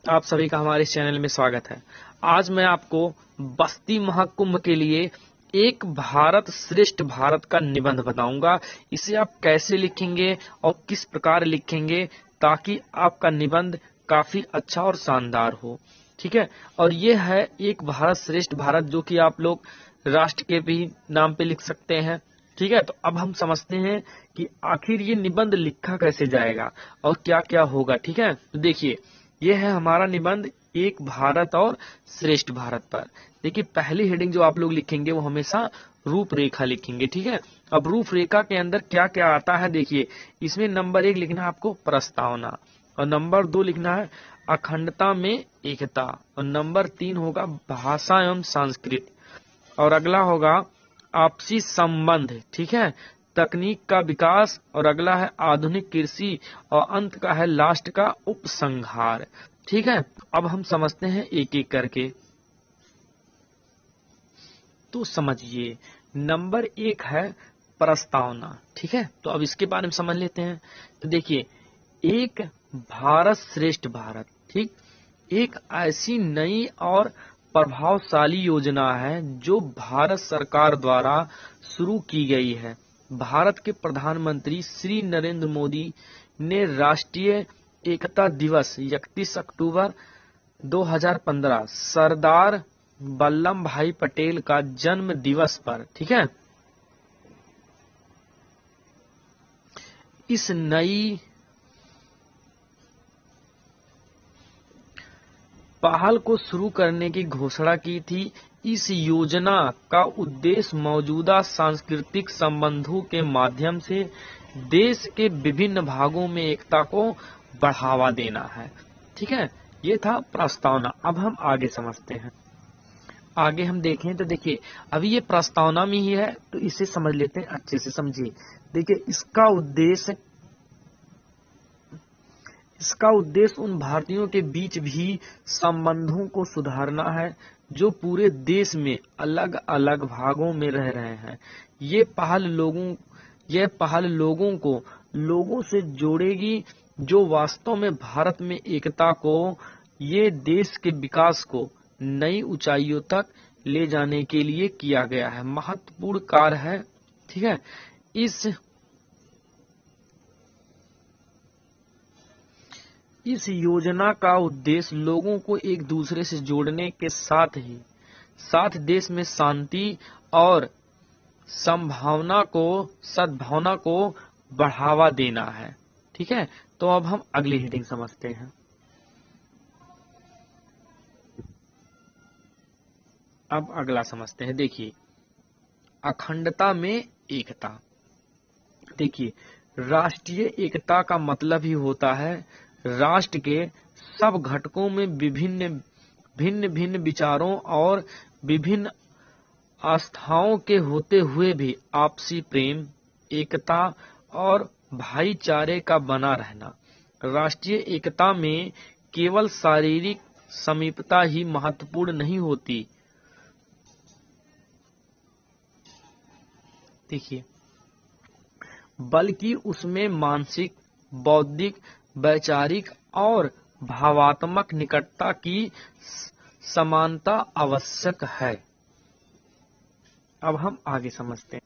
आप सभी का हमारे इस चैनल में स्वागत है। आज मैं आपको बस्ती महाकुंभ के लिए एक भारत श्रेष्ठ भारत का निबंध बताऊंगा। इसे आप कैसे लिखेंगे और किस प्रकार लिखेंगे ताकि आपका निबंध काफी अच्छा और शानदार हो। ठीक है, और ये है एक भारत श्रेष्ठ भारत, जो कि आप लोग राष्ट्र के भी नाम पे लिख सकते हैं। ठीक है, तो अब हम समझते हैं कि आखिर ये निबंध लिखा कैसे जाएगा और क्या क्या होगा। ठीक है, तो देखिए, ये है हमारा निबंध एक भारत और श्रेष्ठ भारत पर। देखिए, पहली हेडिंग जो आप लोग लिखेंगे वो हमेशा रूपरेखा लिखेंगे। ठीक है, अब रूपरेखा के अंदर क्या क्या आता है देखिए, इसमें नंबर 1 लिखना है आपको प्रस्तावना, और नंबर 2 लिखना है अखंडता में एकता, और नंबर 3 होगा भाषा एवं संस्कृति, और अगला होगा आपसी संबंध। ठीक है, तकनीक का विकास, और अगला है आधुनिक कृषि, और अंत का है लास्ट का उपसंहार। ठीक है, अब हम समझते हैं एक एक करके। तो समझिए, नंबर 1 है प्रस्तावना। ठीक है, तो अब इसके बारे में समझ लेते हैं। तो देखिए, एक भारत श्रेष्ठ भारत, ठीक, एक ऐसी नई और प्रभावशाली योजना है जो भारत सरकार द्वारा शुरू की गई है। भारत के प्रधानमंत्री श्री नरेंद्र मोदी ने राष्ट्रीय एकता दिवस 31 अक्टूबर 2015 सरदार वल्लभ भाई पटेल का जन्म दिवस पर, ठीक है, इस नई पहल को शुरू करने की घोषणा की थी। इस योजना का उद्देश्य मौजूदा सांस्कृतिक संबंधों के माध्यम से देश के विभिन्न भागों में एकता को बढ़ावा देना है। ठीक है, ये था प्रस्तावना। अब हम आगे समझते हैं। आगे हम देखें तो देखिए, अभी ये प्रस्तावना में ही है, तो इसे समझ लेते हैं, अच्छे से समझिए। देखिए, इसका उद्देश्य उन भारतीयों के बीच भी संबंधों को सुधारना है जो पूरे देश में अलग अलग भागों में रह रहे हैं। ये पहल लोगों को लोगों से जोड़ेगी, जो वास्तव में भारत में एकता को, ये देश के विकास को नई ऊंचाइयों तक ले जाने के लिए किया गया है। महत्वपूर्ण कार्य है। ठीक है, इस योजना का उद्देश्य लोगों को एक दूसरे से जोड़ने के साथ देश में शांति और सद्भावना को बढ़ावा देना है। ठीक है, तो अब हम अगली हेडिंग समझते हैं। अब अगला समझते हैं। देखिए, अखंडता में एकता। देखिए, राष्ट्रीय एकता का मतलब ही होता है राष्ट्र के सब घटकों में भिन्न भिन्न विचारों और विभिन्न आस्थाओं के होते हुए भी आपसी प्रेम, एकता और भाईचारे का बना रहना। राष्ट्रीय एकता में केवल शारीरिक समीपता ही महत्वपूर्ण नहीं होती। देखिए, बल्कि उसमें मानसिक, बौद्धिक, वैचारिक और भावात्मक निकटता की समानता आवश्यक है। अब हम आगे समझते हैं।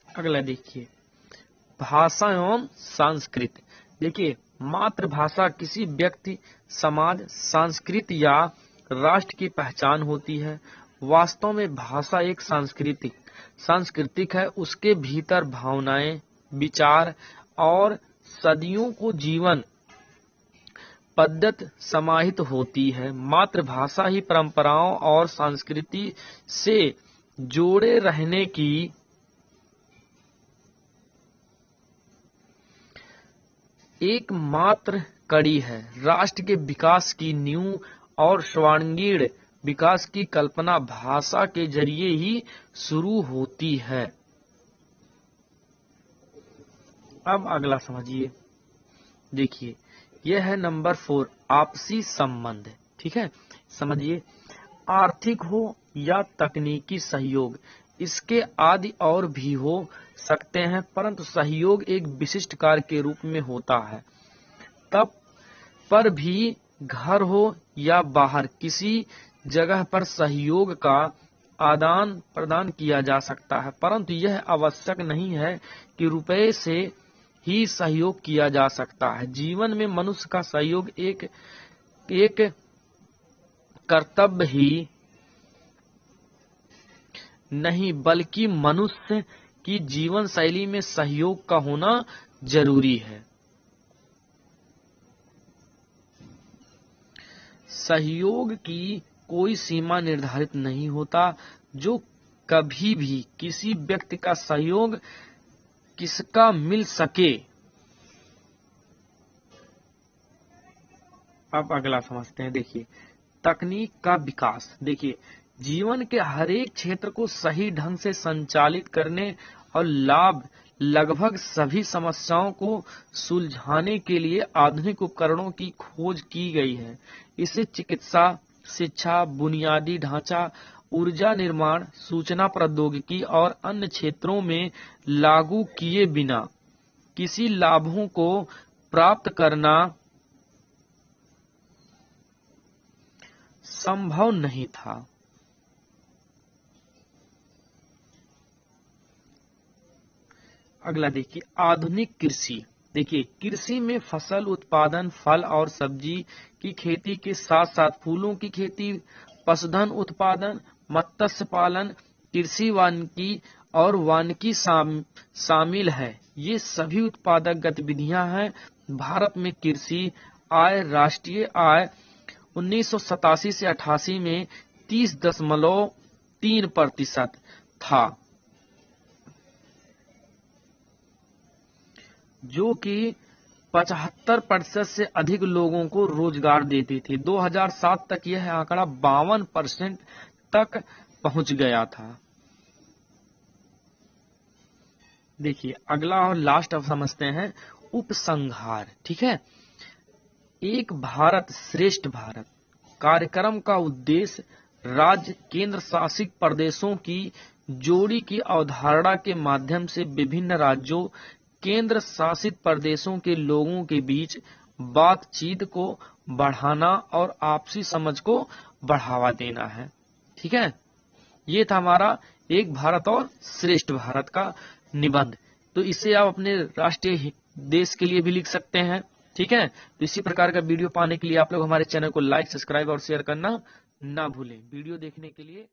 अगला देखिए, भाषा एवं संस्कृति। देखिए, मातृभाषा किसी व्यक्ति, समाज, संस्कृति या राष्ट्र की पहचान होती है। वास्तव में भाषा एक सांस्कृतिक है। उसके भीतर भावनाएं, विचार और सदियों को जीवन पद्धति समाहित होती है। मातृभाषा ही परंपराओं और संस्कृति से जोड़े रहने की एकमात्र कड़ी है। राष्ट्र के विकास की नींव और सर्वांगीण विकास की कल्पना भाषा के जरिए ही शुरू होती है। अब अगला समझिए। देखिए, यह है नंबर 4, आपसी संबंध। ठीक है, समझिए, आर्थिक हो या तकनीकी सहयोग, इसके आदि और भी हो सकते हैं, परंतु सहयोग एक विशिष्ट कार्य के रूप में होता है। तब पर भी घर हो या बाहर किसी जगह पर सहयोग का आदान प्रदान किया जा सकता है, परंतु यह आवश्यक नहीं है कि रुपए से ही सहयोग किया जा सकता है। जीवन में मनुष्य का सहयोग एक कर्तव्य ही नहीं बल्कि मनुष्य की जीवन शैली में सहयोग का होना जरूरी है। सहयोग की कोई सीमा निर्धारित नहीं होता, जो कभी भी किसी व्यक्ति का सहयोग किसका मिल सके। अब अगला समझते हैं। देखिए, तकनीक का विकास। देखिए, जीवन के हर एक क्षेत्र को सही ढंग से संचालित करने और लगभग सभी समस्याओं को सुलझाने के लिए आधुनिक उपकरणों की खोज की गई है। इसे चिकित्सा, शिक्षा, बुनियादी ढांचा, ऊर्जा निर्माण, सूचना प्रौद्योगिकी और अन्य क्षेत्रों में लागू किए बिना किसी लाभों को प्राप्त करना संभव नहीं था। अगला देखिए, आधुनिक कृषि। देखिए, कृषि में फसल उत्पादन, फल और सब्जी की खेती के साथ साथ फूलों की खेती, पशुधन उत्पादन, मत्स्य पालन, कृषि वानिकी और वानिकी शामिल है। ये सभी उत्पादक गतिविधियां हैं। भारत में कृषि आय, राष्ट्रीय आय 1987 से 88 में 30.3% था, जो कि 75% से अधिक लोगों को रोजगार देती थी। 2007 तक यह आंकड़ा 52% तक पहुंच गया था। देखिए, अगला और लास्ट अब समझते हैं, उपसंहार। ठीक है, एक भारत श्रेष्ठ भारत कार्यक्रम का उद्देश्य राज्य केंद्र शासित प्रदेशों की जोड़ी की अवधारणा के माध्यम से विभिन्न राज्यों केंद्र शासित प्रदेशों के लोगों के बीच बातचीत को बढ़ाना और आपसी समझ को बढ़ावा देना है। ठीक है, ये था हमारा एक भारत और श्रेष्ठ भारत का निबंध। तो इसे आप अपने राष्ट्रीय देश के लिए भी लिख सकते हैं। ठीक है, तो इसी प्रकार का वीडियो पाने के लिए आप लोग हमारे चैनल को लाइक, सब्सक्राइब और शेयर करना ना भूलें। वीडियो देखने के लिए